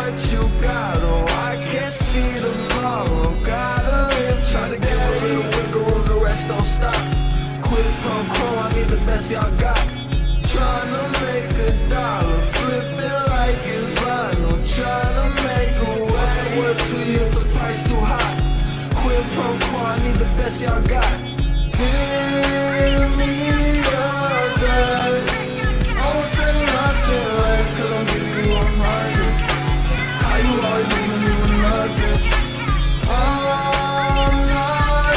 what you got. Oh, I can't see tomorrow. Gotta live, try to get a little wiggle room, the rest don't stop. Quid pro quo, I need the best y'all got. Tryna make $1, flip it like it's vinyl. Tryna make a way. What's it worth to you if the price too high? Quid pro quo, I need the best y'all got. Give me your best. Don't say nothing less, cause I'm giving you 100. How you always leaving me with nothing? I'm not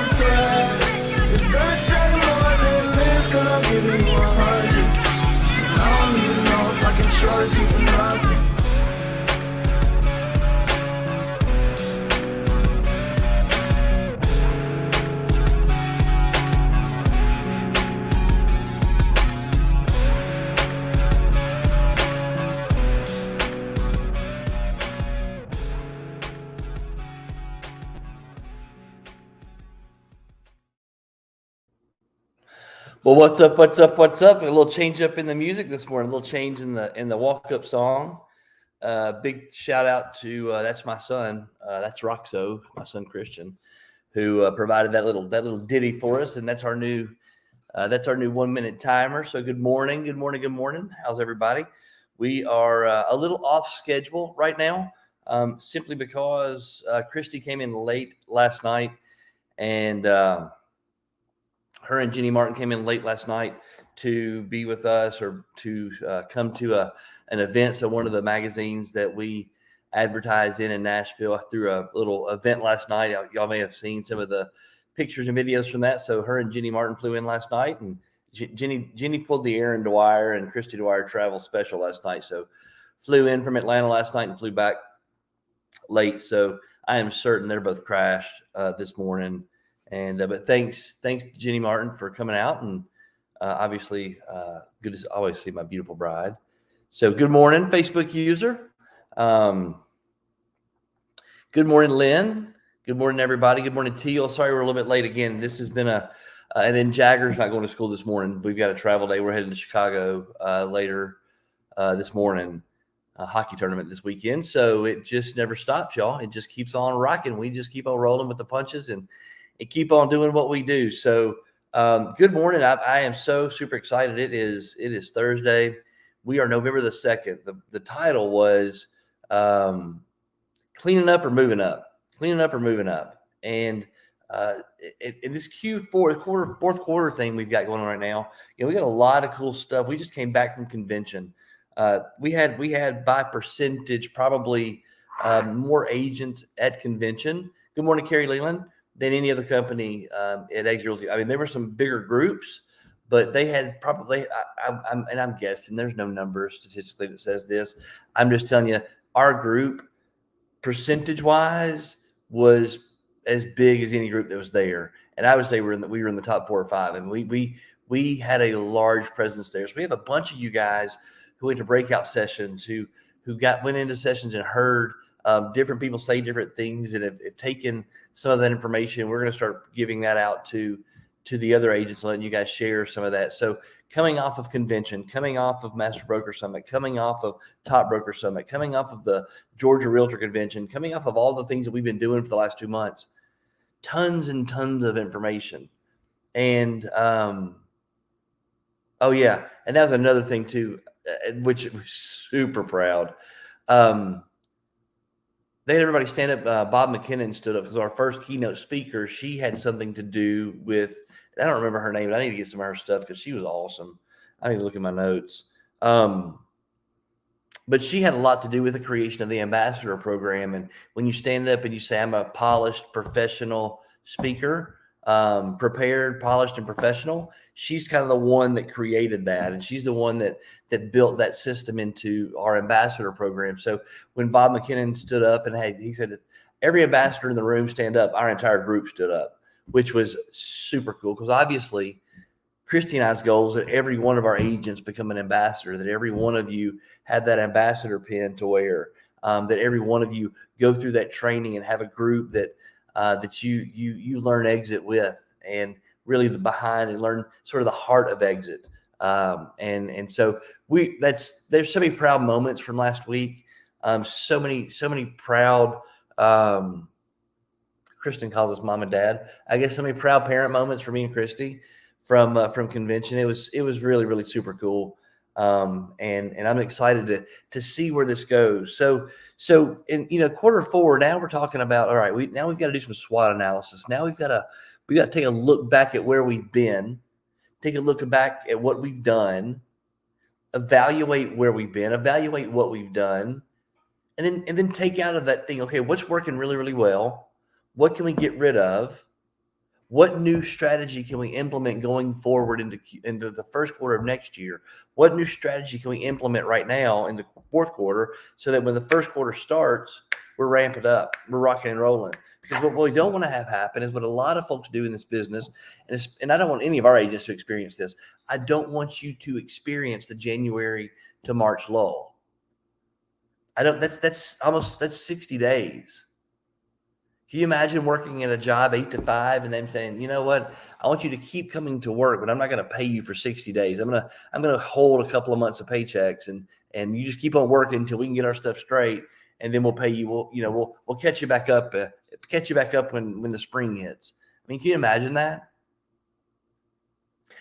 impressed. It's gonna take more than this, cause I'm giving you 100. I don't even know if I can trust you for nothing. Well, what's up? What's up? What's up? A little change up in the music this morning. A little change in the walk up song. Big shout out to that's my son. That's Roxo, my son Christian, who provided that little ditty for us, and that's our new 1 minute timer. So good morning, good morning, good morning. How's everybody? We are a little off schedule right now, simply because Christy came in late last night, and her and Jenny Martin came in late last night to be with us, or to come to an event. So one of the magazines that we advertise in Nashville, I threw a little event last night. Y'all may have seen some of the pictures and videos from that. So her and Jenny Martin flew in last night, and Jenny pulled the Aaron Dwyer and Christy Dwyer travel special last night. So flew in from Atlanta last night and flew back late. So I am certain they're both crashed this morning. And but thanks to Jenny Martin for coming out, and obviously good to always see my beautiful bride. So good morning, Facebook user. Good morning, Lynn. Good morning, everybody. Good morning, Teal. Sorry we're a little bit late again. This has been and then Jagger's not going to school this morning. We've got a travel day. We're heading to Chicago later this morning. A hockey tournament this weekend. So it just never stops, y'all. It just keeps on rocking. We just keep on rolling with the punches and keep on doing what we do. So good morning. I am so super excited. It is Thursday. We are November the 2nd. The title was cleaning up or moving up. Cleaning up or moving up. And in this fourth quarter thing we've got going on right now, we got a lot of cool stuff. We just came back from convention. We had by percentage probably more agents at convention. Good morning, Carrie Leland. Than any other company at Exit Realty. I mean, there were some bigger groups, but they had probably, I'm guessing, there's no number statistically that says this. I'm just telling you, our group, percentage-wise, was as big as any group that was there. And I would say we were in the top 4 or 5. And we had a large presence there. So we have a bunch of you guys who went to breakout sessions, who went into sessions and heard different people say different things, and have taken some of that information. We're going to start giving that out to the other agents, letting you guys share some of that. So coming off of convention, coming off of Master Broker Summit, coming off of Top Broker Summit, coming off of the Georgia Realtor Convention, coming off of all the things that we've been doing for the last 2 months, tons and tons of information. And oh yeah, and that was another thing too, which we're super proud. They had everybody stand up. Bob McKinnon stood up because our first keynote speaker, she had something to do with, I don't remember her name, but I need to get some of her stuff because she was awesome. I need to look at my notes. But she had a lot to do with the creation of the ambassador program. And when you stand up and you say, I'm a polished professional speaker, prepared, polished, and professional, she's kind of the one that created that, and she's the one that built that system into our ambassador program. So when Bob McKinnon stood up and he said that every ambassador in the room stand up, our entire group stood up, which was super cool, because obviously Christy and I's goal is that every one of our agents become an ambassador, that every one of you had that ambassador pin to wear, that every one of you go through that training and have a group that you learn exit with, and really the behind, and learn sort of the heart of exit. And so there's so many proud moments from last week. So many proud, Kristen calls us mom and dad. I guess so many proud parent moments for me and Christy from convention. It was really, really super cool. And I'm excited to see where this goes. So in quarter four, now we're talking about, all right, we've got to do some SWOT analysis. Now we got to take a look back at where we've been, take a look back at what we've done, evaluate where we've been, evaluate what we've done, and then take out of that thing, okay, what's working really, really well? What can we get rid of? What new strategy can we implement going forward into the first quarter of next year? What new strategy can we implement right now in the fourth quarter so that when the first quarter starts, we're ramping up, we're rocking and rolling? Because what we don't want to have happen is what a lot of folks do in this business, and I don't want any of our agents to experience this. I don't want you to experience the January to March lull. That's 60 days. Can you imagine working at a job 8 to 5 and them saying, you know what, I want you to keep coming to work, but I'm not going to pay you for 60 days. I'm going to hold a couple of months of paychecks and you just keep on working until we can get our stuff straight, and then we'll pay you. We'll catch you back up when the spring hits. I mean, can you imagine that?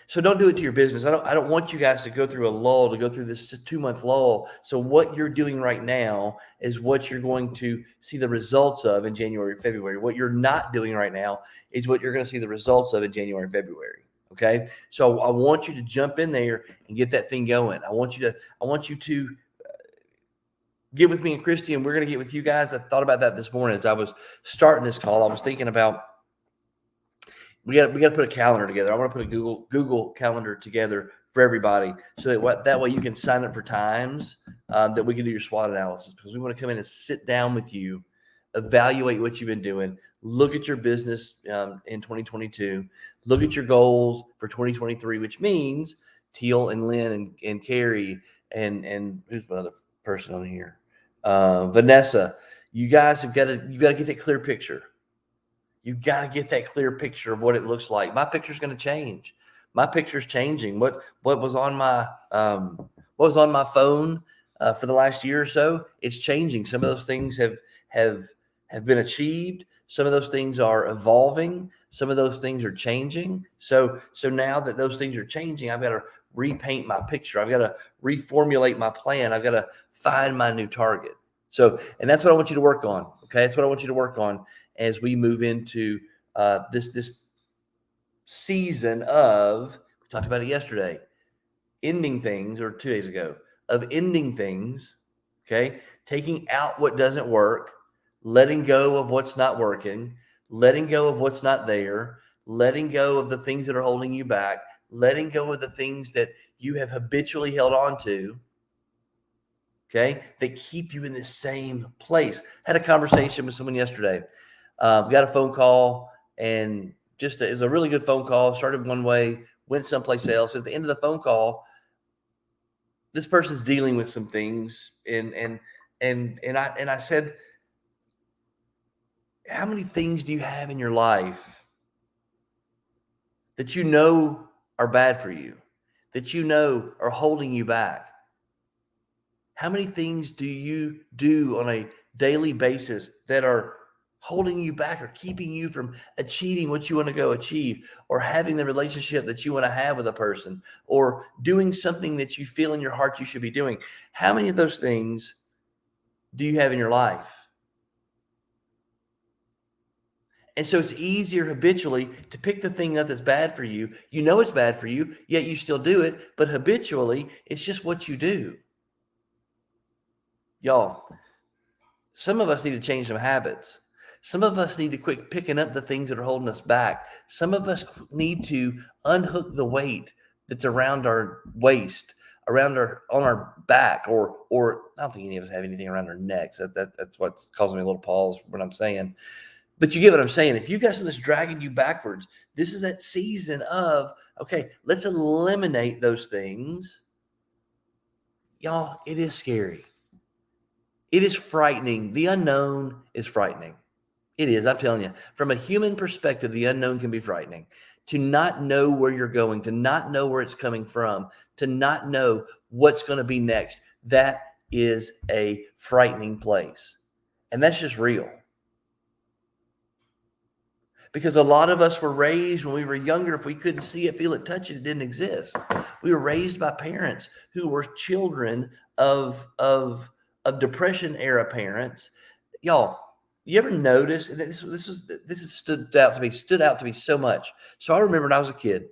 So don't do it to your business. I don't want you guys to go through a lull, to go through this 2-month lull. So what you're doing right now is what you're going to see the results of in January, February. What you're not doing right now is what you're going to see the results of in January, February. Okay. So I want you to jump in there and get that thing going. I want you to get with me and Christy, and we're going to get with you guys. I thought about that this morning as I was starting this call. I was thinking about, we got to put a calendar together. I want to put a Google calendar together for everybody, so that way you can sign up for times that we can do your SWOT analysis, because we want to come in and sit down with you, evaluate what you've been doing, look at your business in 2022, look at your goals for 2023, which means Teal and Lynn and Carrie and who's my other person on here, Vanessa. You guys you got to get that clear picture. You got to get that clear picture of what it looks like. My picture's going to change. My picture's changing. What was on my phone for the last year or so, it's changing. Some of those things have been achieved. Some of those things are evolving. Some of those things are changing. So now that those things are changing, I've got to repaint my picture. I've got to reformulate my plan. I've got to find my new target. And that's what I want you to work on. Okay, that's what I want you to work on as we move into this season of, we talked about it yesterday, ending things, or 2 days ago, of ending things, okay? Taking out what doesn't work, letting go of what's not working, letting go of what's not there, letting go of the things that are holding you back, letting go of the things that you have habitually held on to, okay, that keep you in the same place. Had a conversation with someone yesterday. Got a phone call, and it was a really good phone call. Started one way, went someplace else. At the end of the phone call, this person's dealing with some things, and I said, how many things do you have in your life that you know are bad for you, that you know are holding you back? How many things do you do on a daily basis that are holding you back or keeping you from achieving what you want to go achieve, or having the relationship that you want to have with a person, or doing something that you feel in your heart you should be doing? How many of those things do you have in your life? And so it's easier habitually to pick the thing up that's bad for you. You know it's bad for you, yet you still do it, but habitually it's just what you do. Y'all, some of us need to change some habits. Some of us need to quit picking up the things that are holding us back. Some of us need to unhook the weight that's around our waist, on our back, or I don't think any of us have anything around our necks. That's what's causing me a little pause when I'm saying. But you get what I'm saying. If you got something that's dragging you backwards, this is that season of, okay, let's eliminate those things. Y'all, it is scary. It is frightening. The unknown is frightening. It is. I'm telling you, from a human perspective, the unknown can be frightening. To not know where you're going, to not know where it's coming from, to not know what's going to be next, that is a frightening place. And that's just real. Because a lot of us were raised when we were younger, if we couldn't see it, feel it, touch it, it didn't exist. We were raised by parents who were children of Depression era parents. Y'all, you ever notice, and this has stood out to me so much. So I remember when I was a kid,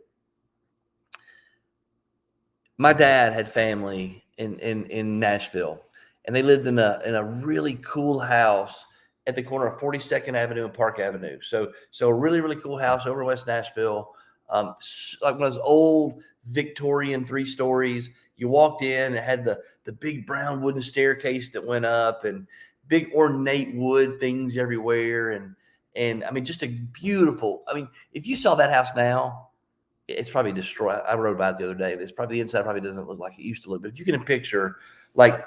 my dad had family in Nashville, and they lived in a really cool house at the corner of 42nd Avenue and Park Avenue. So a really, really cool house over West Nashville. Like one of those old Victorian 3 stories. You walked in, it had the big brown wooden staircase that went up and big ornate wood things everywhere. And I mean, just a beautiful, I mean, if you saw that house now, it's probably destroyed. I rode by it the other day. It's probably, the inside probably doesn't look like it used to look. But if you can picture like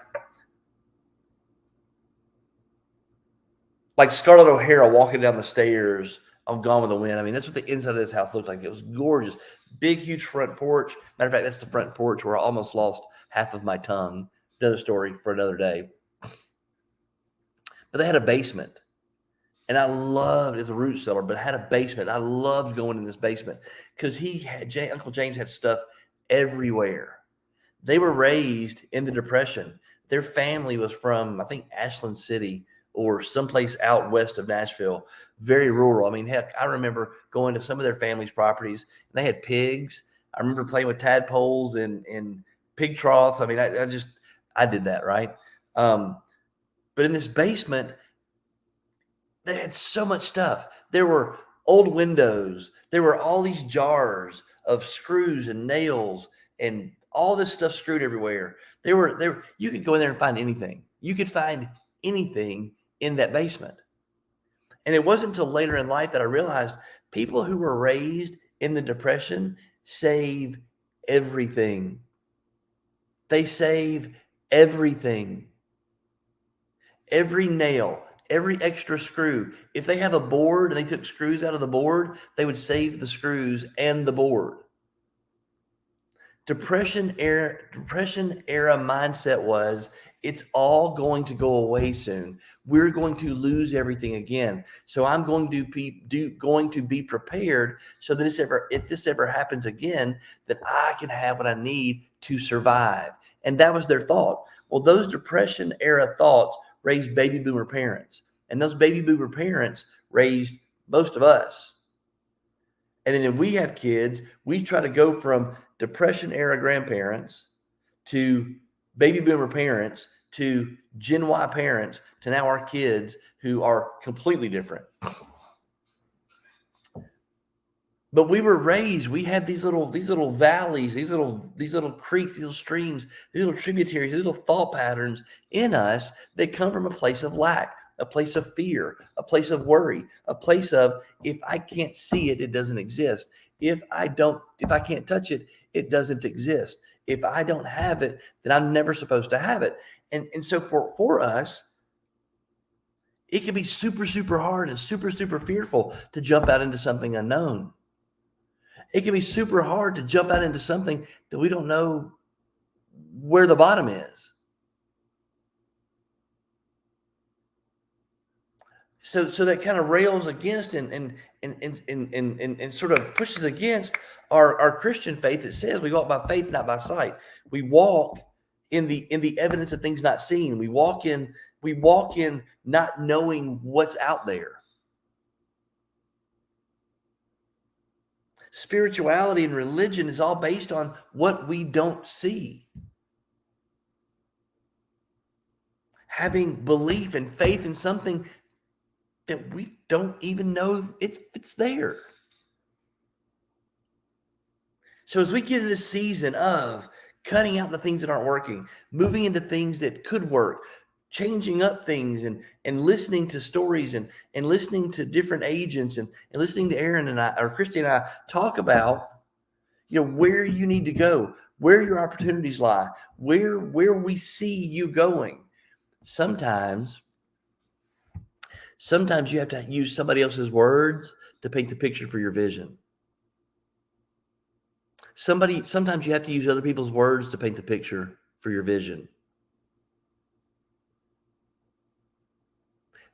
Scarlett O'Hara walking down the stairs on Gone with the Wind. I mean, that's what the inside of this house looked like. It was gorgeous. Big, huge front porch. Matter of fact, that's the front porch where I almost lost half of my tongue. Another story for another day. But they had a basement. And I loved, it's a root cellar, but it had a basement. I loved going in this basement because Uncle James had stuff everywhere. They were raised in the Depression. Their family was from, I think, Ashland City or someplace out west of Nashville, very rural. I mean, heck, I remember going to some of their family's properties, and they had pigs. I remember playing with tadpoles and pig troughs. I mean, I did that, right? But in this basement, they had so much stuff. There were old windows. There were all these jars of screws and nails and all this stuff screwed everywhere. You could go in there and find anything. You could find anything in that basement. And it wasn't until later in life that I realized people who were raised in the Depression save everything. They save everything. Every nail, every extra screw. If they have a board and they took screws out of the board, they would save the screws and the board. Depression era mindset was, it's all going to go away soon. We're going to lose everything again. So I'm going to be prepared so that if this ever happens again, that I can have what I need to survive. And that was their thought. Well, those Depression era thoughts raised baby boomer parents. And those baby boomer parents raised most of us. And then if we have kids, we try to go from Depression era grandparents to baby boomer parents to Gen Y parents to now our kids who are completely different. But we were raised, we have these little valleys, these little creeks, these little streams, these little tributaries, these little thought patterns in us that come from a place of lack, a place of fear, a place of worry, a place of, if I can't see it, it doesn't exist. If I can't touch it, it doesn't exist. If I don't have it, then I'm never supposed to have it. And so for us, it can be super, super hard and super, super fearful to jump out into something unknown. It can be super hard to jump out into something that we don't know where the bottom is. So that kind of rails against and sort of pushes against our Christian faith that says we walk by faith, not by sight. We walk in the evidence of things not seen. We walk in not knowing what's out there. Spirituality and religion is all based on what we don't see. Having belief and faith in something that we don't even know it's there. So as we get into this season of cutting out the things that aren't working, moving into things that could work, changing up things and listening to stories and listening to different agents and listening to Aaron and I, or Christy and I, talk about, where you need to go, where your opportunities lie, where we see you going. Sometimes you have to use somebody else's words to paint the picture for your vision. Sometimes you have to use other people's words to paint the picture for your vision.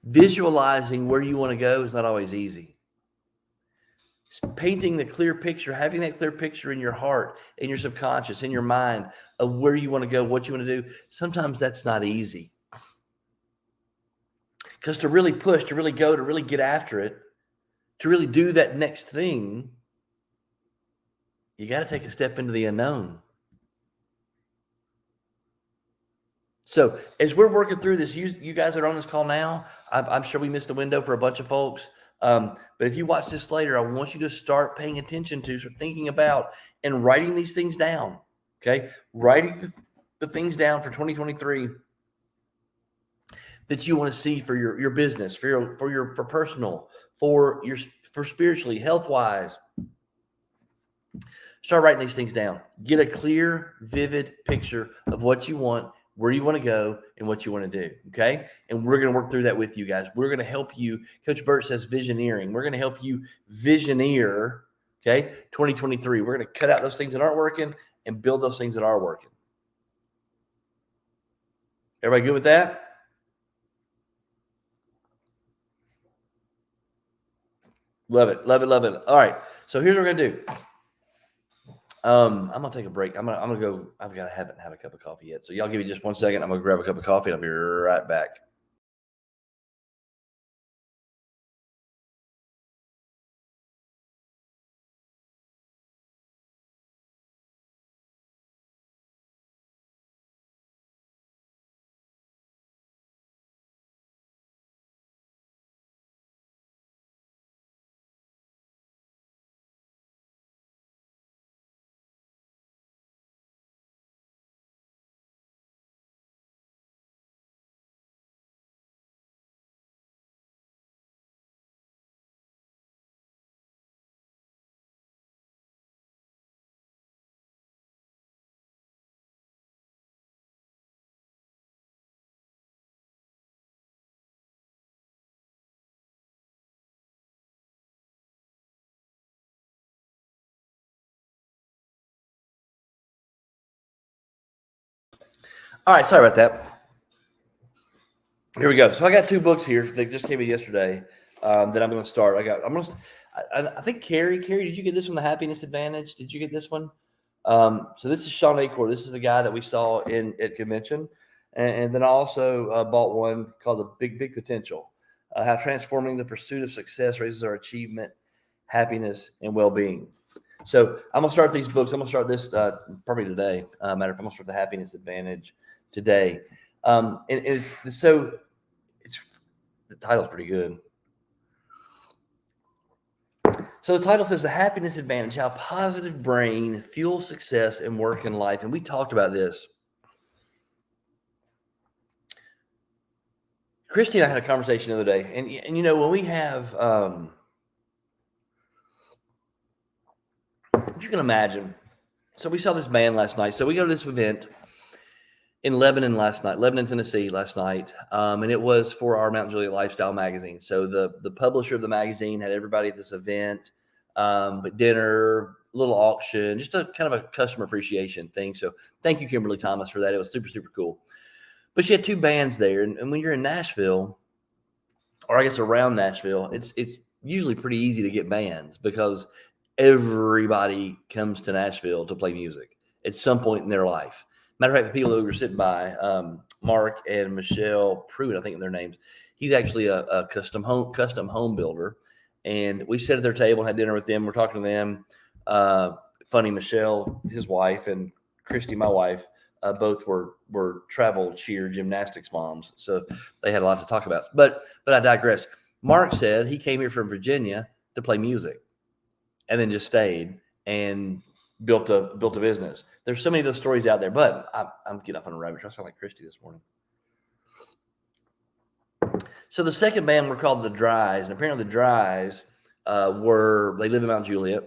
Visualizing where you want to go is not always easy. Painting the clear picture, having that clear picture in your heart, in your subconscious, in your mind of where you want to go, what you want to do, sometimes that's not easy. Because to really push, to really go, to really get after it, to really do that next thing, you got to take a step into the unknown. So as we're working through this, you guys that are on this call now, I'm sure we missed the window for a bunch of folks. But if you watch this later, I want you to start paying attention to, start thinking about and writing these things down. Okay. Writing the things down for 2023 that you want to see for your business, for personal, for spiritually, health wise. Start writing these things down. Get a clear, vivid picture of what you want, where you want to go, and what you want to do. Okay. And we're going to work through that with you guys. We're going to help you. Coach Burt says visioneering. We're going to help you visioneer. Okay. 2023. We're going to cut out those things that aren't working and build those things that are working. Everybody good with that? Love it. Love it. Love it. All right. So here's what we're going to do. I'm gonna take a break. I'm gonna go. Haven't had a cup of coffee yet. So y'all give me just 1 second. I'm gonna grab a cup of coffee and I'll be right back. All right, sorry about that. Here we go. So I got 2 books here. They just came in yesterday that I'm going to start. I think Carrie, did you get this one, The Happiness Advantage? Did you get this one? So this is Sean Achor. This is the guy that we saw at convention. And then I also bought one called The Big Potential, How Transforming the Pursuit of Success Raises Our Achievement, Happiness, and Well-Being. So I'm going to start these books. I'm going to start this probably today. Matter of fact, I'm going to start The Happiness Advantage today. And the title's pretty good. So the title says The Happiness Advantage, How Positive Brain Fuels Success in Work and Life. And we talked about this. Christy and I had a conversation the other day. And you know, when we have, if you can imagine, so we saw this band last night. So we go to this event in Lebanon, Tennessee last night. And it was for our Mount Juliet Lifestyle magazine. So the publisher of the magazine had everybody at this event, but dinner, little auction, just a kind of a customer appreciation thing. So thank you, Kimberly Thomas, for that. It was super, super cool. But she had 2 bands there. And when you're in Nashville, or I guess around Nashville, it's usually pretty easy to get bands because everybody comes to Nashville to play music at some point in their life. Matter of fact, the people that we were sitting by, Mark and Michelle Pruitt, I think of their names. He's actually a custom home builder. And we sat at their table and had dinner with them. We're talking to them. Funny, Michelle, his wife, and Christy, my wife, both were travel cheer gymnastics moms. So they had a lot to talk about. But I digress. Mark said he came here from Virginia to play music and then just stayed and built a business. There's so many of those stories out there, but I'm getting off on a rabbit trail. I sound like Christy this morning. So the second band were called the Dries, and apparently the Dries they live in Mount Juliet,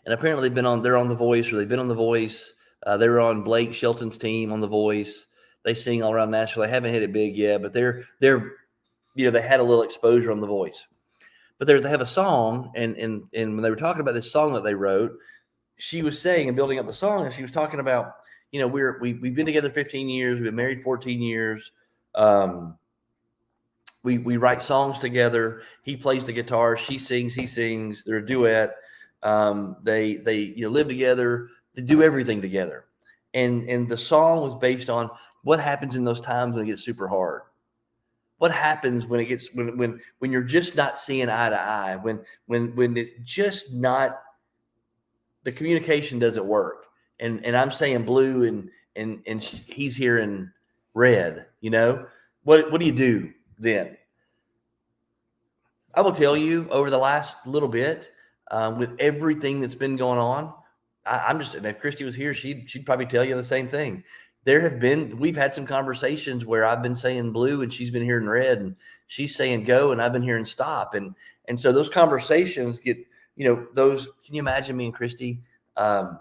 and apparently they're on The Voice, or they've been on The Voice. They were on Blake Shelton's team on The Voice. They sing all around Nashville. They haven't hit it big yet, but they're they had a little exposure on The Voice. But they have a song, and when they were talking about this song that they wrote, she was saying and building up the song, and she was talking about, we've been together 15 years, we've been married 14 years. we write songs together. He plays the guitar, she sings, he sings. They're a duet. They live together. They do everything together. And the song was based on what happens in those times when it gets super hard. What happens when it gets when you're just not seeing eye to eye, when it's just not, the communication doesn't work. And I'm saying blue and he's hearing red, what do you do then? I will tell you, over the last little bit, with everything that's been going on, and if Christy was here, she'd probably tell you the same thing. We've had some conversations where I've been saying blue and she's been hearing red, and she's saying go and I've been hearing stop. And so those conversations get, can you imagine me and Christy, having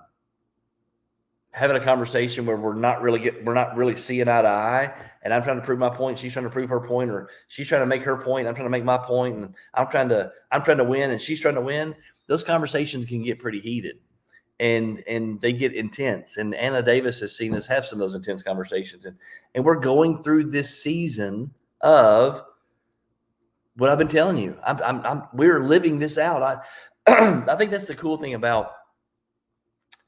a conversation where we're not really seeing eye to eye, and I'm trying to prove my point, she's trying to prove her point, or she's trying to make her point, I'm trying to make my point, and I'm trying to win and she's trying to win. Those conversations can get pretty heated, and they get intense. And Anna Davis has seen us have some of those intense conversations, and we're going through this season of what I've been telling you. We're living this out. I think that's the cool thing about,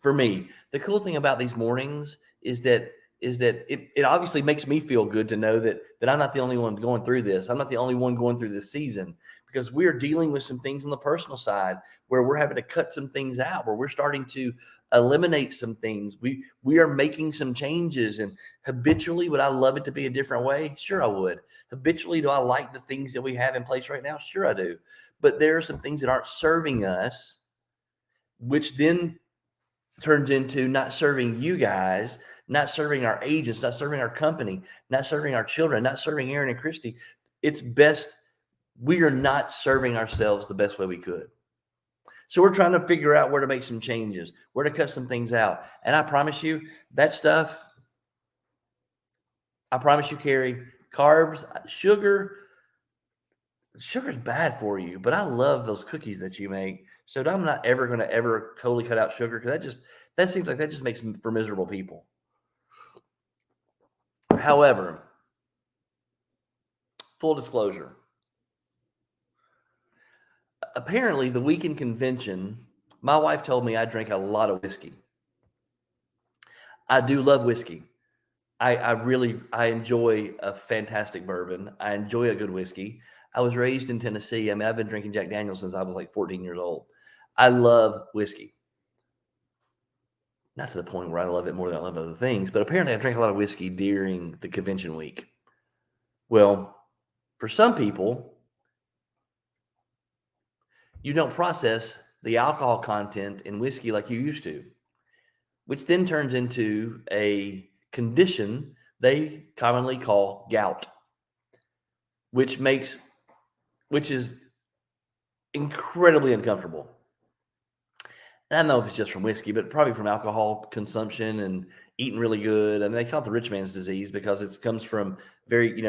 for me, the cool thing about these mornings is that it obviously makes me feel good to know that I'm not the only one going through this. I'm not the only one going through this season, because we're dealing with some things on the personal side where we're having to cut some things out, where we're starting to eliminate some things. We are making some changes. And habitually, would I love it to be a different way? Sure, I would. Habitually, do I like the things that we have in place right now? Sure, I do. But there are some things that aren't serving us, which then turns into not serving you guys, not serving our agents, not serving our company, not serving our children, not serving Aaron and Christy. It's best we are not serving ourselves the best way we could. So we're trying to figure out where to make some changes, where to cut some things out. And I promise you, that stuff, Carrie, carbs, sugar's bad for you, but I love those cookies that you make. So I'm not ever going to ever totally cut out sugar, because that seems like that just makes for miserable people. However, full disclosure, apparently the weekend convention, my wife told me I drank a lot of whiskey. I do love whiskey. I enjoy a fantastic bourbon. I enjoy a good whiskey. I was raised in Tennessee. I mean, I've been drinking Jack Daniels since I was like 14 years old. I love whiskey. Not to the point where I love it more than I love other things, but apparently I drank a lot of whiskey during the convention week. Well, for some people, you don't process the alcohol content in whiskey like you used to, which then turns into a condition they commonly call gout, which is incredibly uncomfortable. And I don't know if it's just from whiskey, but probably from alcohol consumption and eating really good. I mean, they call it the rich man's disease because it comes from very,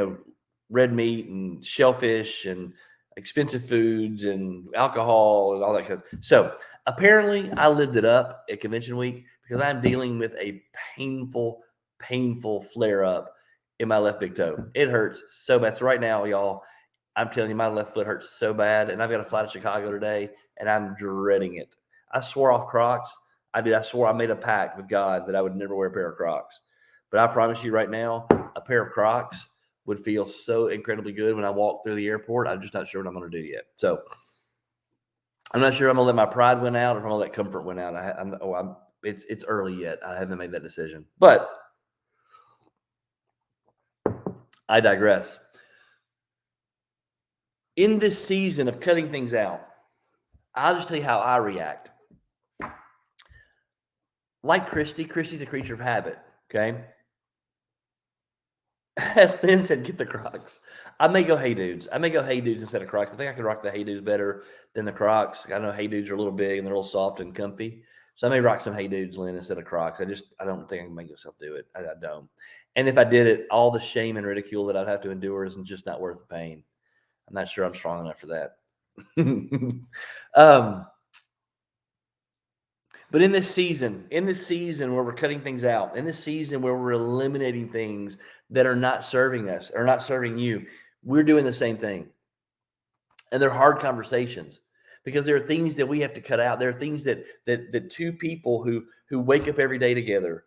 red meat and shellfish and expensive foods and alcohol and all that kind of. So apparently I lived it up at convention week, because I'm dealing with a painful flare up in my left big toe. It hurts so bad. So right now, y'all, I'm telling you, my left foot hurts so bad, and I've got to fly to Chicago today, and I'm dreading it. I swore off Crocs. I did. I swore I made a pact with God that I would never wear a pair of Crocs. But I promise you right now, a pair of Crocs would feel so incredibly good when I walk through the airport. I'm just not sure what I'm going to do yet. So I'm not sure I'm going to let my pride win out or if I'm going to let comfort win out. It's early yet. I haven't made that decision. But I digress. In this season of cutting things out, I'll just tell you how I react. Like Christy's a creature of habit, okay? Lynn said, get the Crocs. I may go Hey Dudes. Instead of Crocs. I think I can rock the Hey Dudes better than the Crocs. I know Hey Dudes are a little big and they're a little soft and comfy. So I may rock some Hey Dudes, Lynn, instead of Crocs. I don't think I can make myself do it. I don't. And if I did it, all the shame and ridicule that I'd have to endure is just not worth the pain. I'm not sure I'm strong enough for that. But in this season where we're cutting things out, in this season where we're eliminating things that are not serving us or not serving you, We're doing the same thing. And they're hard conversations because there are things that we have to cut out. There are things that two people who wake up every day together,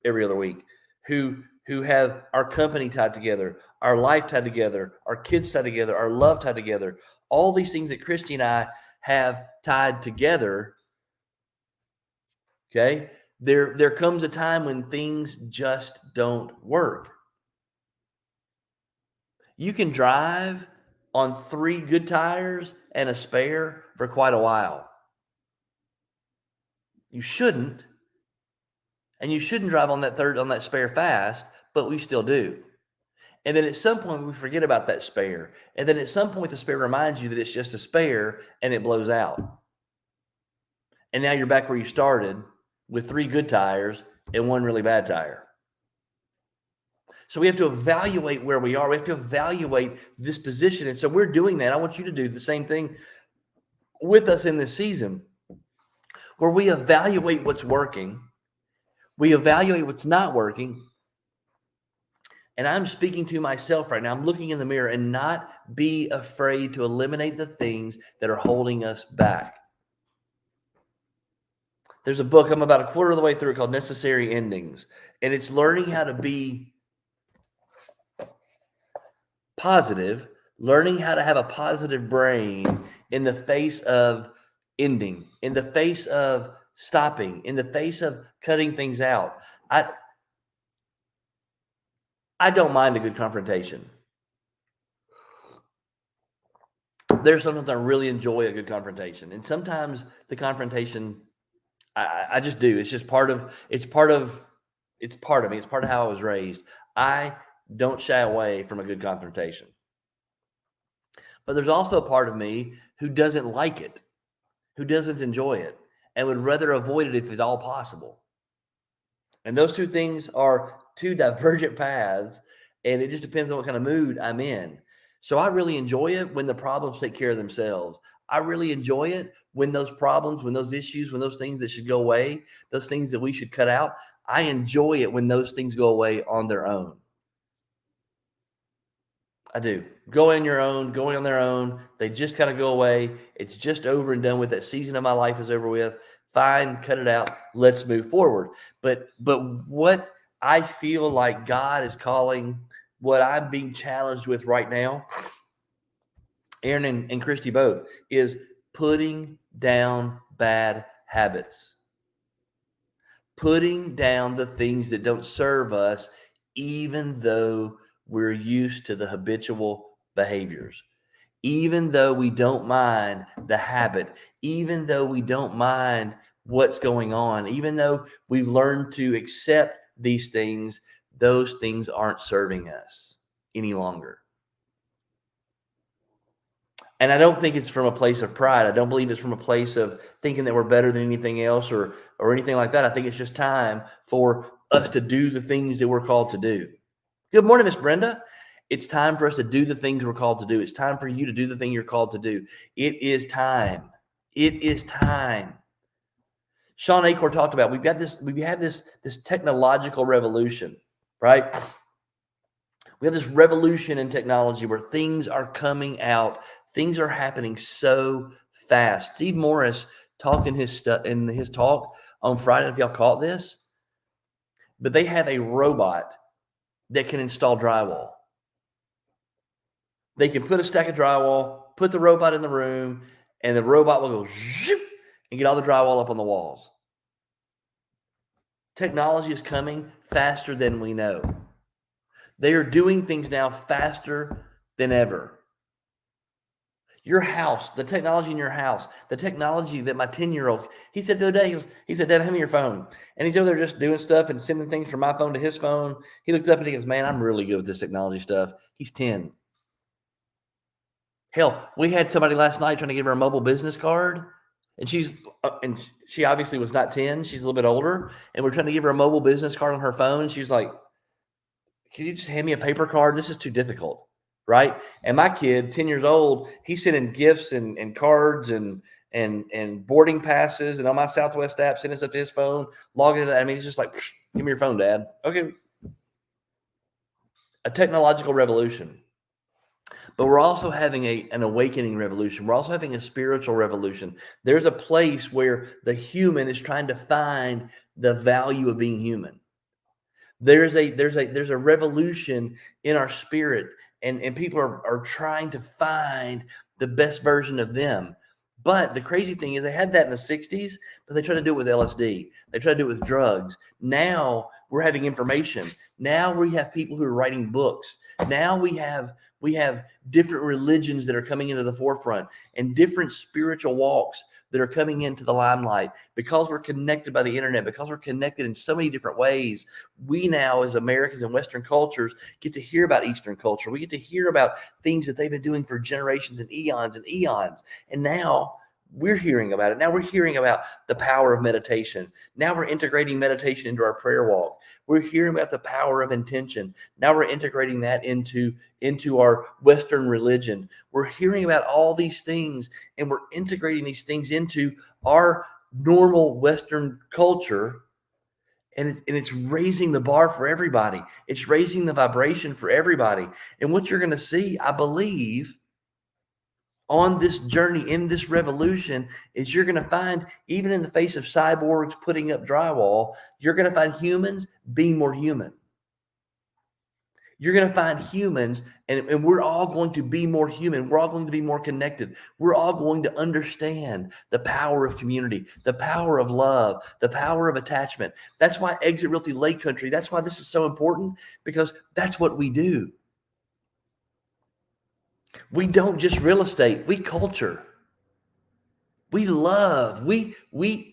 every other week, who have our company tied together, our life tied together, our kids tied together, our love tied together, all these things that Christy and I have tied together. Okay. There comes a time when things just don't work. You can drive on 3 good tires and a spare for quite a while. You shouldn't. And you shouldn't drive on that spare fast, but we still do. And then at some point we forget about that spare. And then at some point the spare reminds you that it's just a spare and it blows out. And now you're back where you started with 3 good tires and 1 really bad tire. So we have to evaluate where we are. We have to evaluate this position. And so we're doing that. I want you to do the same thing with us in this season, where we evaluate what's working. We evaluate what's not working. And I'm speaking to myself right now. I'm looking in the mirror and not be afraid to eliminate the things that are holding us back. There's a book, I'm about a quarter of the way through it, called Necessary Endings. And it's learning how to be positive, learning how to have a positive brain in the face of ending, in the face of stopping, in the face of cutting things out. I don't mind a good confrontation. There's sometimes I really enjoy a good confrontation. And sometimes the confrontation, I just do. It's just part of me. It's part of how I was raised. I don't shy away from a good confrontation. But there's also a part of me who doesn't like it, who doesn't enjoy it, and would rather avoid it if it's all possible. And those two things are 2 divergent paths, and it just depends on what kind of mood I'm in. So I really enjoy it when the problems take care of themselves. I really enjoy it when those problems, when those issues, when those things that should go away, those things that we should cut out, I enjoy it when those things go away on their own. I do. Going on their own. They just kind of go away. It's just over and done with. That season of my life is over with. Fine, cut it out. Let's move forward. But what I feel like God is calling, what I'm being challenged with right now, Aaron and Christy both, is putting down bad habits. Putting down the things that don't serve us, even though we're used to the habitual behaviors, even though we don't mind the habit, even though we don't mind what's going on, even though we've learned to accept these things, those things aren't serving us any longer. And I don't think it's from a place of pride. I don't believe it's from a place of thinking that we're better than anything else or anything like that. I think it's just time for us to do the things that we're called to do. Good morning, Miss Brenda. It's time for us to do the things we're called to do. It's time for you to do the thing you're called to do. It is time. It is time. Sean Achor talked about, we have this technological revolution, right? We have this revolution in technology where things are coming out. Things are happening so fast. Steve Morris talked in his talk on Friday, if y'all caught this, but they have a robot that can install drywall. They can put a stack of drywall, put the robot in the room, and the robot will go zoop, and get all the drywall up on the walls. Technology is coming faster than we know. They are doing things now faster than ever. Your house, the technology in your house, the technology that my 10-year-old, he said the other day, he said, Dad, hand me your phone. And he's over there just doing stuff and sending things from my phone to his phone. He looks up and he goes, man, I'm really good with this technology stuff. He's 10. Hell, we had somebody last night trying to give her a mobile business card. And she obviously was not 10. She's a little bit older. And we're trying to give her a mobile business card on her phone. And she's like, can you just hand me a paper card? This is too difficult. Right. And my kid, 10 years old, he's sending gifts and cards and boarding passes and on my Southwest app, sending stuff to his phone, logging it. I mean, he's just like, give me your phone, Dad. Okay. A technological revolution. but we're also having an awakening revolution. We're also having a spiritual revolution. There's a place where the human is trying to find the value of being human. There's a revolution in our spirit, and people are trying to find the best version of them. But the crazy thing is they had that in the 60s, but they try to do it with LSD. They try to do it with drugs. Now we're having information. Now we have people who are writing books. Now we have different religions that are coming into the forefront and different spiritual walks that are coming into the limelight because we're connected by the internet, because we're connected in so many different ways. We now, as Americans and Western cultures, get to hear about Eastern culture. We get to hear about things that they've been doing for generations and eons and eons. And now we're hearing about it. Now we're hearing about the power of meditation. Now we're integrating meditation into our prayer walk. We're hearing about the power of intention. Now we're integrating that into our Western religion. We're hearing about all these things, and we're integrating these things into our normal Western culture. And it's raising the bar for everybody. It's raising the vibration for everybody. And what you're going to see, I believe, on this journey, in this revolution, is you're going to find, even in the face of cyborgs putting up drywall, you're going to find humans being more human. You're going to find humans, and we're all going to be more human. We're all going to be more connected. We're all going to understand the power of community, the power of love, the power of attachment. That's why Exit Realty Lake Country, that's why this is so important, because that's what we do. We don't just real estate, we culture. We love, we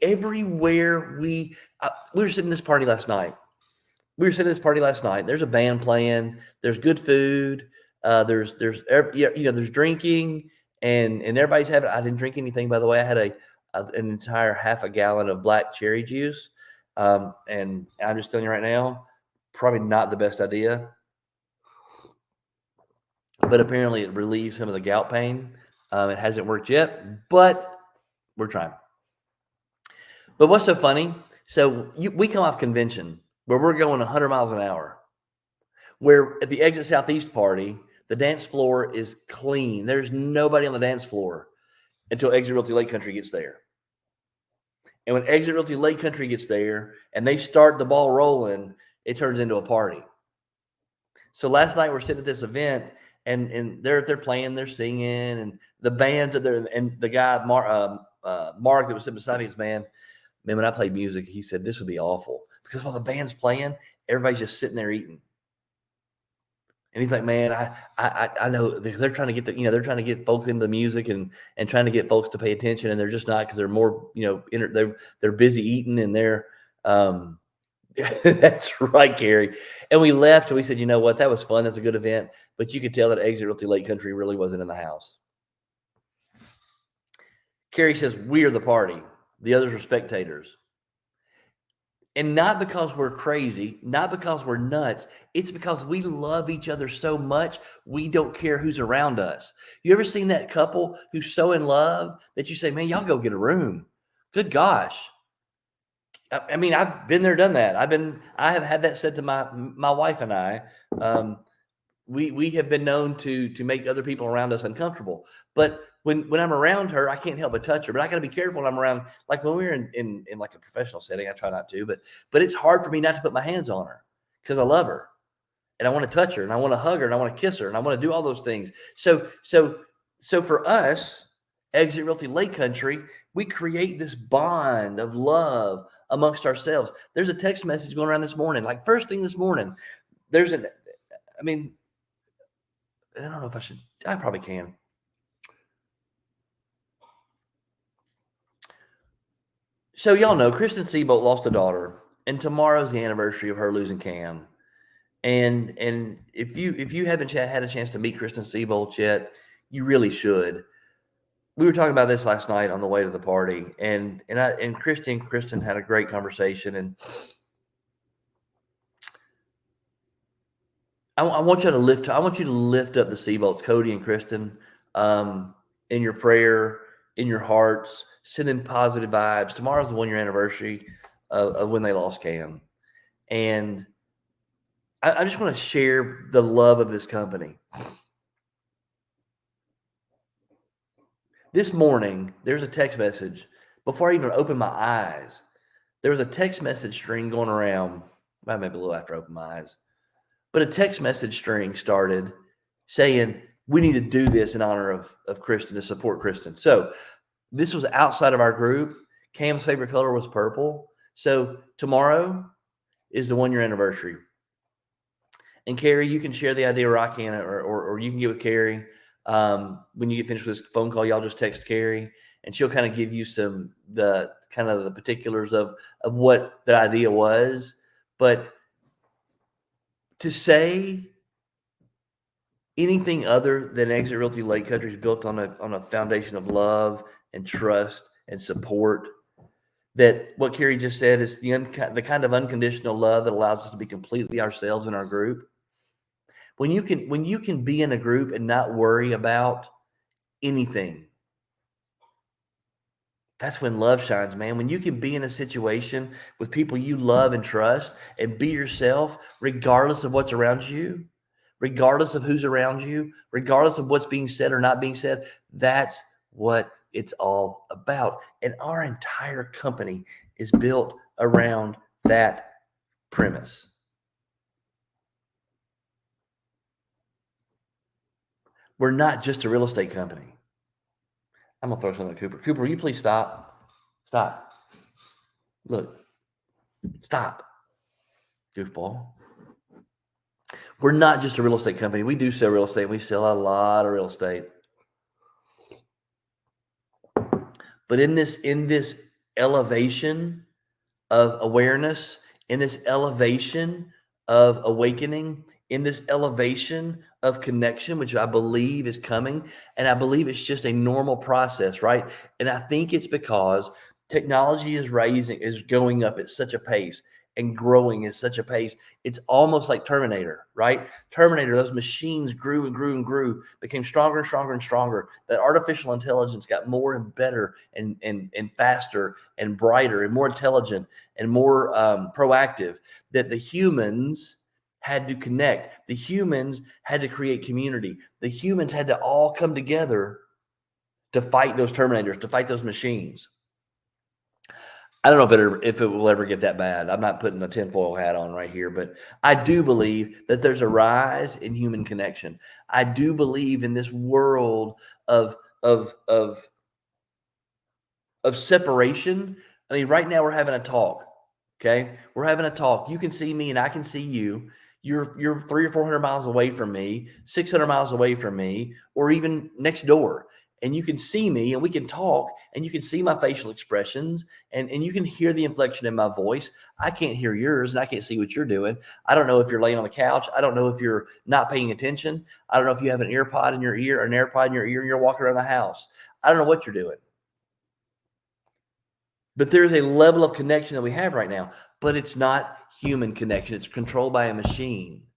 everywhere we were sitting in this party last night. There's a band playing, there's good food, there's drinking, and everybody's having, I didn't drink anything, by the way. I had an entire half a gallon of black cherry juice. And I'm just telling you right now, probably not the best idea. But apparently it relieves some of the gout pain. It hasn't worked yet, but we're trying. But what's so funny? So we come off convention where we're going 100 miles an hour, where at the Exit Southeast party, the dance floor is clean. There's nobody on the dance floor until Exit Realty Lake Country gets there. And when Exit Realty Lake Country gets there and they start the ball rolling, it turns into a party. So last night we're sitting at this event, and they're playing, they're singing, and the bands are there. And the guy Mark that was sitting beside me, man, when I played music, he said this would be awful because while the band's playing, everybody's just sitting there eating. And he's like, man, I know, because they're trying to get they're trying to get folks into the music and trying to get folks to pay attention, and they're just not, because they're more, they're busy eating, and they're that's right, Carrie. And we left and we said, you know what, that was fun. That's a good event. But you could tell that Exit Realty Lake Country really wasn't in the house. Carrie says, we are the party. The others are spectators. And not because we're crazy, not because we're nuts. It's because we love each other so much, we don't care who's around us. You ever seen that couple who's so in love that you say, man, y'all go get a room? Good gosh. I mean, I've been there, done that. I have had that said to my wife and I. We have been known to make other people around us uncomfortable. But when I'm around her, I can't help but touch her. But I got to be careful when I'm around. Like when we're in like a professional setting, I try not to. But it's hard for me not to put my hands on her because I love her, and I want to touch her, and I want to hug her, and I want to kiss her, and I want to do all those things. So for us, Exit Realty Lake Country, we create this bond of love amongst ourselves. There's a text message going around this morning, like first thing this morning. I don't know if I should. I probably can. So y'all know Kristen Seabolt lost a daughter, and tomorrow's the anniversary of her losing Cam. And if you haven't had a chance to meet Kristen Seabolt yet, you really should. We were talking about this last night on the way to the party, and Kristen had a great conversation, and I want you to lift up the Seabolts, Cody and Kristen, in your prayer, in your hearts. Send them positive vibes. Tomorrow's the 1-year anniversary of when they lost Cam, and I just want to share the love of this company. This morning, there's a text message. Before I even opened my eyes, there was a text message string going around, maybe a little after I opened my eyes, but a text message string started saying, we need to do this in honor of Kristen, to support Kristen. So this was outside of our group. Cam's favorite color was purple. So tomorrow is the 1 year anniversary. And Carrie, you can share the idea, or I can, or you can get with Carrie. When you get finished with this phone call, y'all just text Carrie, and she'll kind of give you the particulars of what the idea was. But to say anything other than Exit Realty Lake Country is built on a foundation of love and trust and support, that what Carrie just said is the kind of unconditional love that allows us to be completely ourselves in our group. When you can be in a group and not worry about anything, that's when love shines, man. When you can be in a situation with people you love and trust and be yourself, regardless of what's around you, regardless of who's around you, regardless of what's being said or not being said, that's what it's all about. And our entire company is built around that premise. We're not just a real estate company. I'm going to throw something at Cooper. Cooper, will you please stop? Stop. Look. Stop. Goofball. We're not just a real estate company. We do sell real estate. We sell a lot of real estate. But in this elevation of awareness, in this elevation of awakening, in this elevation of connection, which I believe is coming, and I believe it's just a normal process, right? And I think it's because technology is going up at such a pace and growing at such a pace. It's almost like Terminator, right? Terminator, those machines grew and grew and grew, became stronger and stronger and stronger. That artificial intelligence got more and better and faster and brighter and more intelligent and more proactive, that the humans had to connect. The humans had to create community. The humans had to all come together to fight those Terminators, to fight those machines. I don't know if it will ever get that bad. I'm not putting a tinfoil hat on right here, but I do believe that there's a rise in human connection. I do believe in this world of separation. I mean, right now we're having a talk. Okay, we're having a talk. You can see me and I can see you. You're 300 or 400 miles away from me, 600 miles away from me, or even next door. And you can see me and we can talk and you can see my facial expressions and you can hear the inflection in my voice. I can't hear yours and I can't see what you're doing. I don't know if you're laying on the couch. I don't know if you're not paying attention. I don't know if you have an earpod in your ear or an AirPod in your ear and you're walking around the house. I don't know what you're doing. But there's a level of connection that we have right now, but it's not human connection. It's controlled by a machine.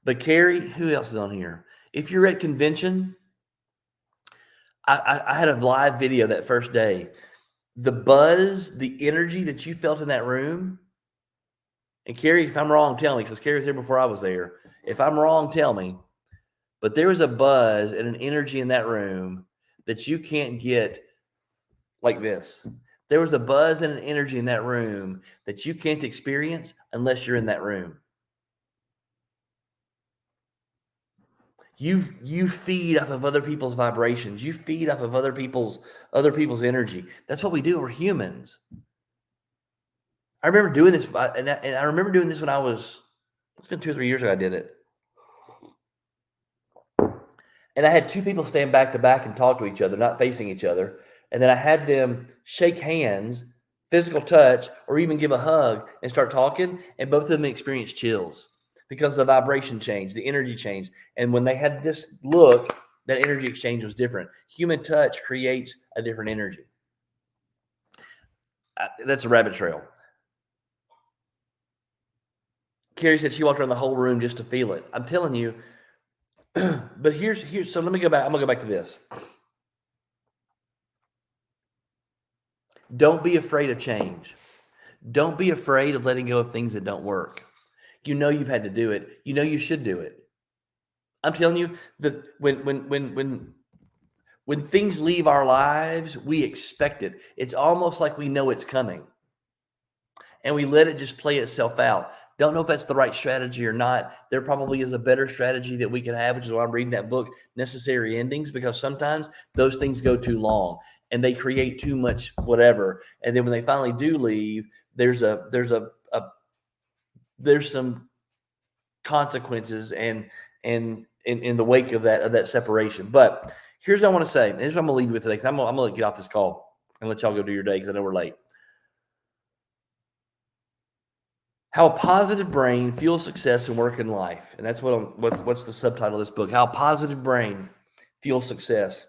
But Carrie, who else is on here? If you're at convention, I had a live video that first day. The buzz, the energy that you felt in that room. And Carrie, if I'm wrong, tell me, because Carrie was there before I was there. If I'm wrong, tell me. But there was a buzz and an energy in that room that you can't get like this. There was a buzz and an energy in that room that you can't experience unless you're in that room. You feed off of other people's vibrations. You feed off of other people's energy. That's what we do. We're humans. I remember doing this, and I remember doing this when it's been 2 or 3 years ago I did it. And I had two people stand back to back and talk to each other, not facing each other. And then I had them shake hands, physical touch, or even give a hug and start talking. And both of them experienced chills because the vibration changed, the energy changed. And when they had this look, that energy exchange was different. Human touch creates a different energy. That's a rabbit trail. Carrie said she walked around the whole room just to feel it. I'm telling you. But here's so let me go back. I'm gonna go back to this. Don't be afraid of change. Don't be afraid of letting go of things that don't work. You know you've had to do it. You know you should do it. I'm telling you that when When things leave our lives, we expect it. It's almost like we know it's coming. And we let it just play itself out. Don't know if that's the right strategy or not. There probably is a better strategy that we can have, which is why I'm reading that book, Necessary Endings, because sometimes those things go too long and they create too much whatever. And then when they finally do leave, there's some consequences and in the wake of that separation. But here's what I want to say. Here's what I'm gonna lead with today, because I'm gonna get off this call and let y'all go do your day, because I know we're late. How a positive brain fuels success and work in life. And that's what's the subtitle of this book. How a positive brain fuels success.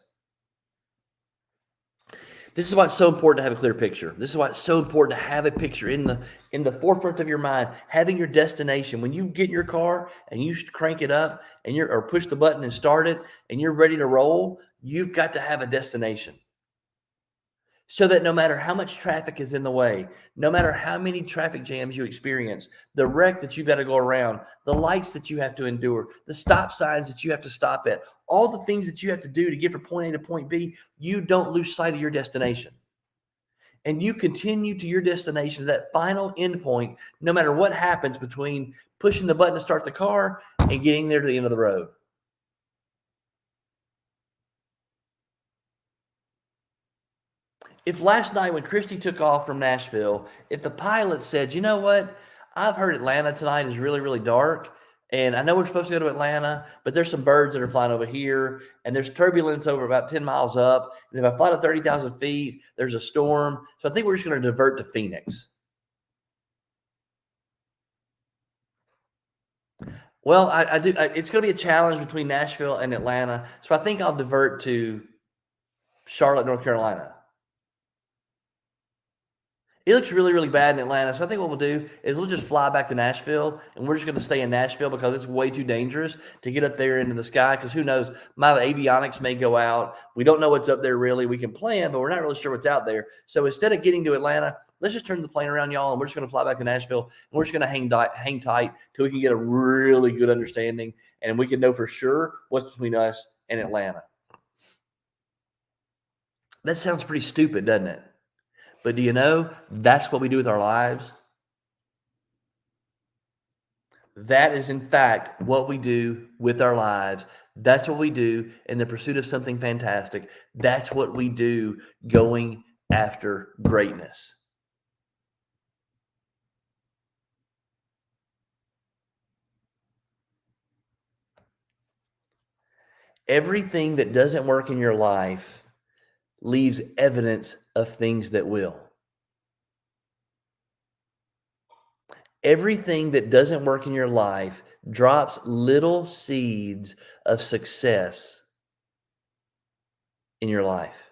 This is why it's so important to have a clear picture. This is why it's so important to have a picture in the forefront of your mind, having your destination. When you get in your car and you crank it up and or push the button and start it and you're ready to roll, you've got to have a destination. So that no matter how much traffic is in the way, no matter how many traffic jams you experience, the wreck that you've got to go around, the lights that you have to endure, the stop signs that you have to stop at, all the things that you have to do to get from point A to point B, you don't lose sight of your destination. And you continue to your destination, that final end point, no matter what happens between pushing the button to start the car and getting there to the end of the road. If last night when Christy took off from Nashville, if the pilot said, you know what, I've heard Atlanta tonight is really, really dark, and I know we're supposed to go to Atlanta, but there's some birds that are flying over here, and there's turbulence over about 10 miles up, and if I fly to 30,000 feet, there's a storm, so I think we're just going to divert to Phoenix. Well, it's going to be a challenge between Nashville and Atlanta, so I think I'll divert to Charlotte, North Carolina. It looks really, really bad in Atlanta. So I think what we'll do is we'll just fly back to Nashville, and we're just going to stay in Nashville because it's way too dangerous to get up there into the sky, because who knows, my avionics may go out. We don't know what's up there really. We can plan, but we're not really sure what's out there. So instead of getting to Atlanta, let's just turn the plane around, y'all, and we're just going to fly back to Nashville, and we're just going to hang tight till we can get a really good understanding, and we can know for sure what's between us and Atlanta. That sounds pretty stupid, doesn't it? But do you know that's what we do with our lives? That is, in fact, what we do with our lives. That's what we do in the pursuit of something fantastic. That's what we do going after greatness. Everything that doesn't work in your life leaves evidence of things that will. Everything that doesn't work in your life drops little seeds of success in your life.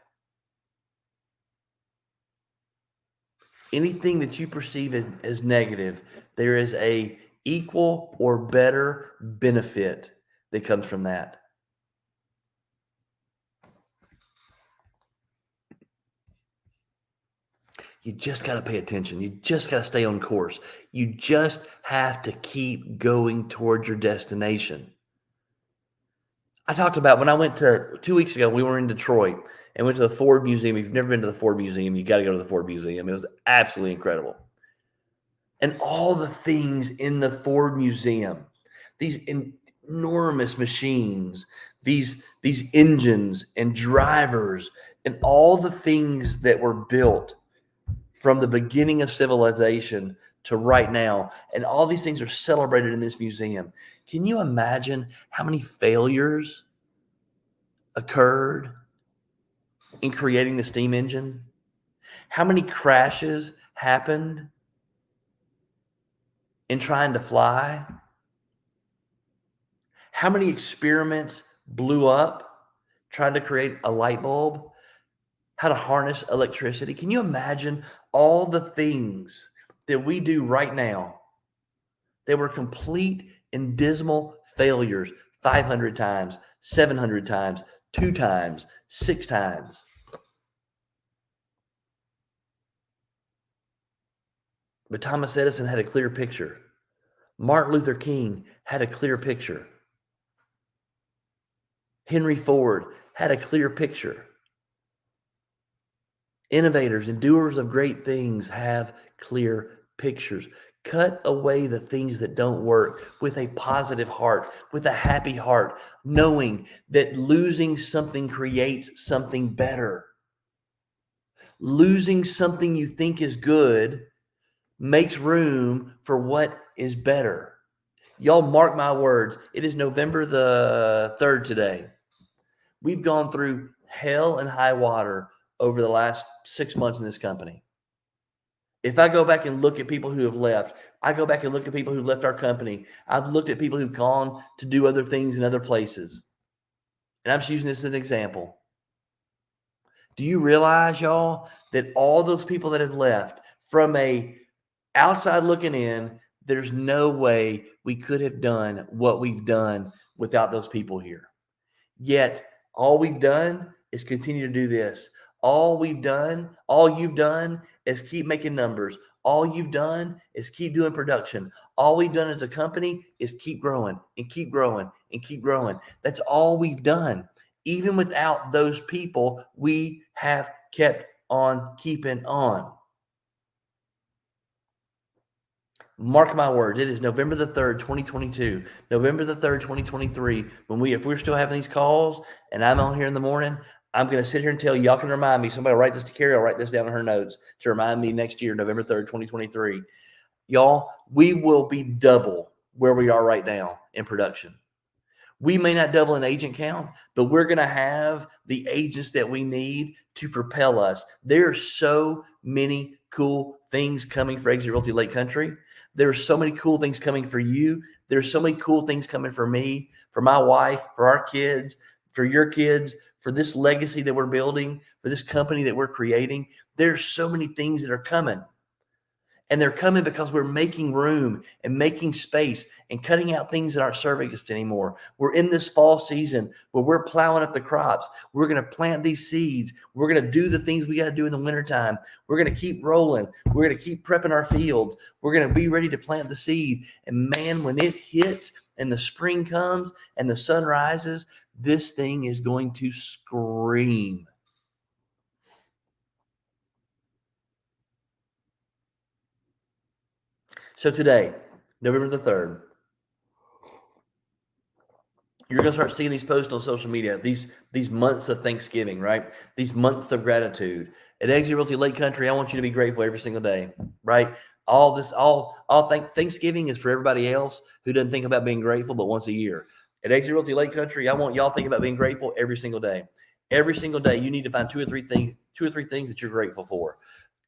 Anything that you perceive as negative, there is a equal or better benefit that comes from that. You just got to pay attention. You just got to stay on course. You just have to keep going towards your destination. I talked about when I went to 2 weeks ago, we were in Detroit and went to the Ford Museum. If you've never been to the Ford Museum, you got to go to the Ford Museum. It was absolutely incredible. And all the things in the Ford Museum, these enormous machines, these engines and drivers, and all the things that were built from the beginning of civilization to right now, and all these things are celebrated in this museum. Can you imagine how many failures occurred in creating the steam engine? How many crashes happened in trying to fly? How many experiments blew up trying to create a light bulb? How to harness electricity? Can you imagine all the things that we do right now that were complete and dismal failures 500 times, 700 times, 2 times, 6 times? But Thomas Edison had a clear picture. Martin Luther King had a clear picture. Henry Ford had a clear picture. Innovators and doers of great things have clear pictures. Cut away the things that don't work with a positive heart, with a happy heart, knowing that losing something creates something better. Losing something you think is good makes room for what is better. Y'all mark my words. It is November the 3rd today. We've gone through hell and high water over the last 6 months in this company. If I go back and look at people who have left, I go back and look at people who left our company. I've looked at people who've gone to do other things in other places. And I'm just using this as an example. Do you realize, y'all, that all those people that have left, from a outside looking in, there's no way we could have done what we've done without those people here. Yet all we've done is continue to do this. All you've done is keep making numbers. All you've done is keep doing production. All we've done as a company is keep growing and keep growing and keep growing. That's all we've done. Even without those people, we have kept on keeping on. Mark my words, it is November the 3rd, 2022, November the 3rd, 2023. If we're still having these calls and I'm on here in the morning, I'm going to sit here and tell you, y'all can remind me. Somebody will write this to Carrie. I'll write this down in her notes to remind me next year, November 3rd, 2023. Y'all, we will be double where we are right now in production. We may not double in agent count, but we're going to have the agents that we need to propel us. There are so many cool things coming for Exit Realty Lake Country. There are so many cool things coming for you. There's so many cool things coming for me, for my wife, for our kids, for your kids, for this legacy that we're building, for this company that we're creating. There's so many things that are coming. And they're coming because we're making room and making space and cutting out things that aren't serving us anymore. We're in this fall season where we're plowing up the crops. We're going to plant these seeds. We're going to do the things we got to do in the wintertime. We're going to keep rolling. We're going to keep prepping our fields. We're going to be ready to plant the seed. And man, when it hits and the spring comes and the sun rises, this thing is going to scream. So today, November the 3rd, you're going to start seeing these posts on social media, these months of Thanksgiving, right? These months of gratitude. At Exit Realty Lake Country, I want you to be grateful every single day, right? Thanksgiving is for everybody else who doesn't think about being grateful but once a year. At Exit Realty Lake Country, I want y'all to think about being grateful every single day. Every single day, you need to find two or three things that you're grateful for.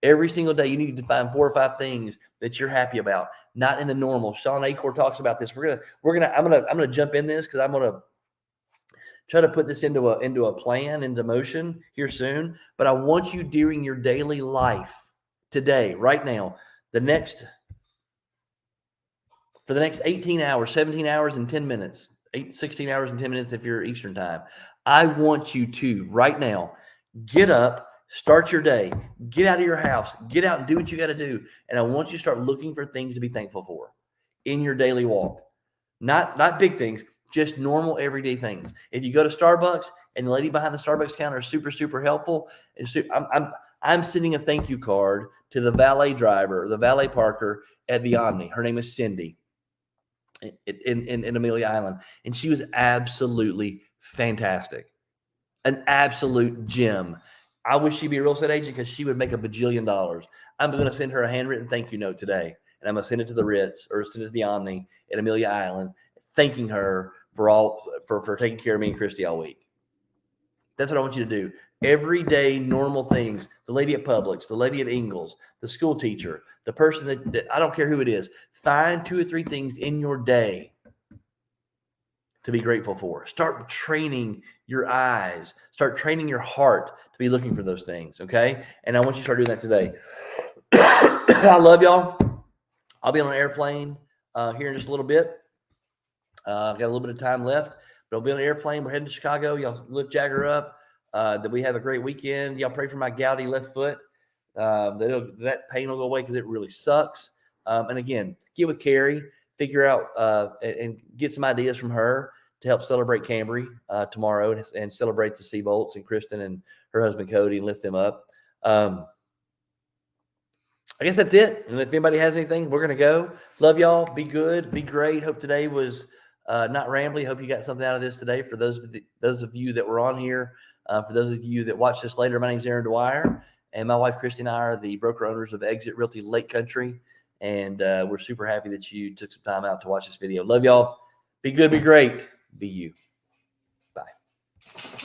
Every single day, you need to find 4 or 5 things that you're happy about, not in the normal. Sean Acor talks about this. I'm gonna jump in this because I'm gonna try to put this into a plan, into motion here soon. But I want you during your daily life today, right now, for the next 18 hours, 17 hours, and 10 minutes, 16 hours and 10 minutes if you're Eastern time. I want you to right now get up. Start your day, get out of your house, get out and do what you got to do. And I want you to start looking for things to be thankful for in your daily walk. Not big things, just normal everyday things. If you go to Starbucks and the lady behind the Starbucks counter is super, super helpful, I'm sending a thank you card to the valet driver, the valet parker at the Omni. Her name is Cindy in Amelia Island. And she was absolutely fantastic. An absolute gem. I wish she'd be a real estate agent because she would make $1 bajillion. I'm going to send her a handwritten thank you note today. And I'm going to send it to the Ritz or send it to the Omni at Amelia Island, thanking her for taking care of me and Christy all week. That's what I want you to do. Everyday normal things. The lady at Publix, the lady at Ingles, the school teacher, the person that I don't care who it is. Find 2 or 3 things in your day to be grateful for. Start training your eyes. Start training your heart to be looking for those things, okay? And I want you to start doing that today. I love y'all. I'll be on an airplane here in just a little bit. I've got a little bit of time left, but I'll be on an airplane. We're heading to Chicago. Y'all lift Jagger up. That we have a great weekend. Y'all pray for my gouty left foot. That pain will go away because it really sucks. And again, get with Carrie. Figure out and get some ideas from her to help celebrate Cambry tomorrow and celebrate the Seabolts and Kristen and her husband Cody and lift them up. I guess that's it. And if anybody has anything, we're going to go. Love y'all. Be good. Be great. Hope today was not rambly. Hope you got something out of this today. For those of you that were on here, for those of you that watch this later, my name is Aaron Dwyer, and my wife Christy and I are the broker owners of Exit Realty Lake Country. And we're super happy that you took some time out to watch this video. Love y'all. Be good. Be great. Be you. Bye.